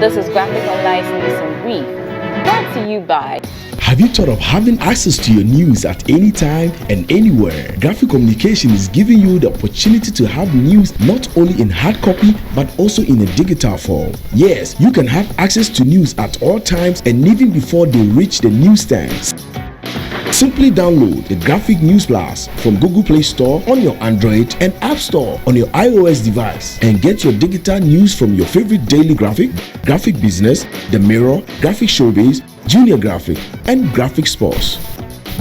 This is Graphic Online News in Brief, brought to you by... Have you thought of having access to your news at any time and anywhere? Graphic Communication is giving you the opportunity to have news not only in hard copy but also in a digital form. Yes, you can have access to news at all times and even before they reach the newsstands. Simply download the Graphic News Plus from Google Play Store on your Android and App Store on your iOS device and get your digital news from your favorite daily graphic, Graphic Business, The Mirror, Graphic Showbiz, Junior Graphic, and Graphic Sports.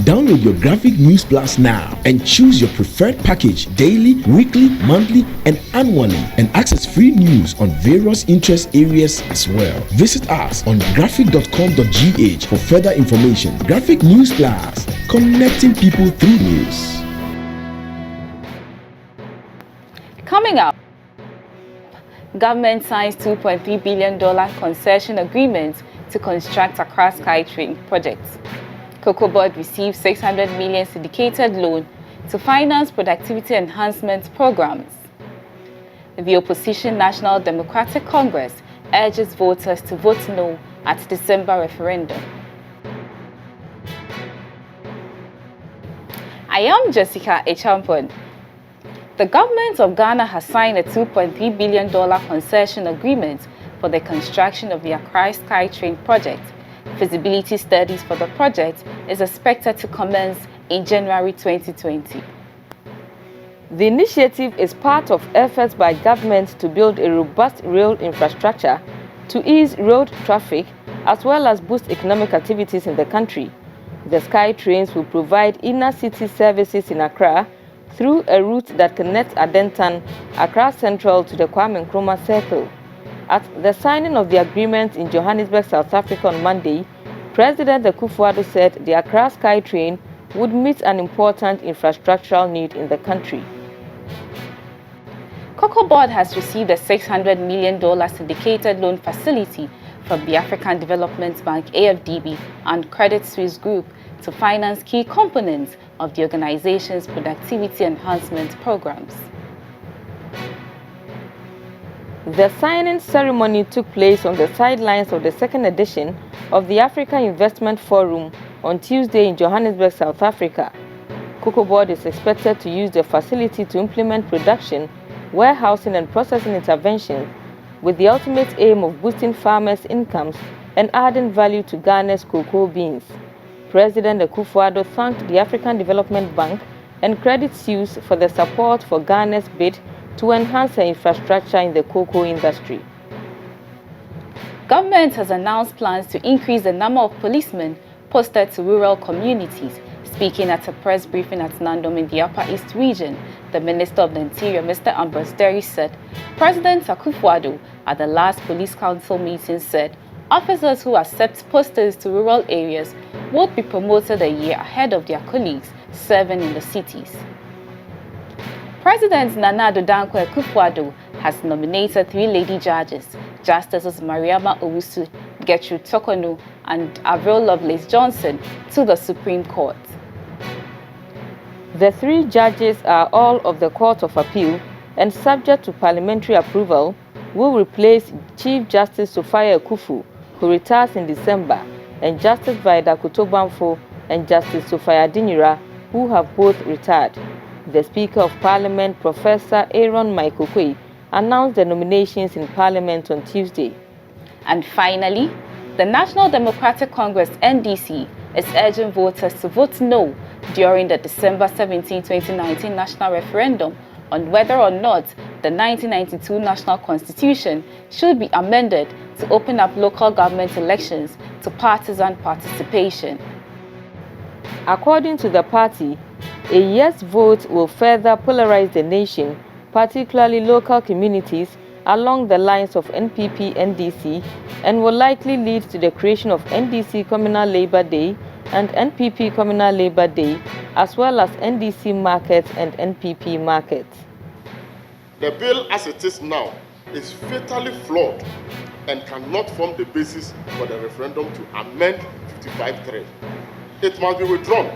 Download your Graphic News Plus now and choose your preferred package daily, weekly, monthly, and annually, and access free news on various interest areas as well. Visit us on graphic.com.gh for further information. Graphic News Plus, connecting people through news. Coming up, government signs $2.3 billion concession agreement to construct Accra SkyTrain Project. COCOBOD received $600 million syndicated loan to finance productivity enhancement programs. The opposition National Democratic Congress urges voters to vote no at December referendum. I am Jessica Echampon. The government of Ghana has signed a $2.3 billion concession agreement for the construction of the Accra SkyTrain Project. Feasibility studies for the project is expected to commence in January 2020. The initiative is part of efforts by government to build a robust rail infrastructure to ease road traffic as well as boost economic activities in the country. The Sky Trains will provide inner city services in Accra through a route that connects Adentan, Accra Central to the Kwame Nkrumah Circle. At the signing of the agreement in Johannesburg, South Africa on Monday, President Akufo-Addo said the Accra SkyTrain would meet an important infrastructural need in the country. COCOBOD has received a $600 million syndicated loan facility from the African Development Bank AFDB and Credit Suisse Group to finance key components of the organization's productivity enhancement programs. The signing ceremony took place on the sidelines of the second edition of the Africa Investment Forum on Tuesday in Johannesburg, South Africa. COCOBOD is expected to use the facility to implement production, warehousing and processing interventions with the ultimate aim of boosting farmers' incomes and adding value to Ghana's cocoa beans. President Akufo-Addo thanked the African Development Bank and Credit Suisse for the support for Ghana's bid to enhance the infrastructure in the cocoa industry. Government has announced plans to increase the number of policemen posted to rural communities. Speaking at a press briefing at Nandom in the Upper East region, the Minister of the Interior, Mr. Ambrose Derry, said President Akufo-Addo at the last Police Council meeting said officers who accept posters to rural areas would be promoted a year ahead of their colleagues serving in the cities. President Nana Addo Dankwa Akufo-Addo has nominated 3 lady judges, Justices Mariama Owusu, Gertrude Tokono, and Avril Lovelace Johnson, to the Supreme Court. The 3 judges are all of the Court of Appeal and, subject to parliamentary approval, will replace Chief Justice Sophia Akufu, who retires in December, and Justice Vida Kutobamfo and Justice Sophia Dinira, who have both retired. The Speaker of Parliament, Professor Aaron Michael Kwei, announced the nominations in Parliament on Tuesday. And finally, the National Democratic Congress (NDC) is urging voters to vote no during the December 17, 2019 national referendum on whether or not the 1992 National Constitution should be amended to open up local government elections to partisan participation. According to the party, a yes vote will further polarize the nation, particularly local communities, along the lines of NPP-NDC, and will likely lead to the creation of NDC Communal Labour Day and NPP Communal Labour Day, as well as NDC markets and NPP markets. The bill as it is now is fatally flawed and cannot form the basis for the referendum to amend 55.3. It must be withdrawn.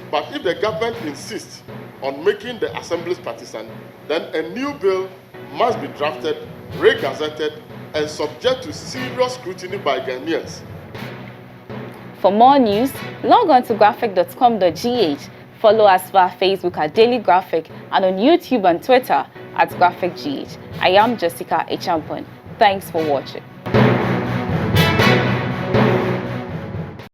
But if the government insists on making the assemblies partisan, then a new bill must be drafted, re-gazetted, and subject to serious scrutiny by Ghanaians. For more news, log on to graphic.com.gh. Follow us via Facebook at Daily Graphic and on YouTube and Twitter at GraphicGH. I am Jessica Echampon. Thanks for watching.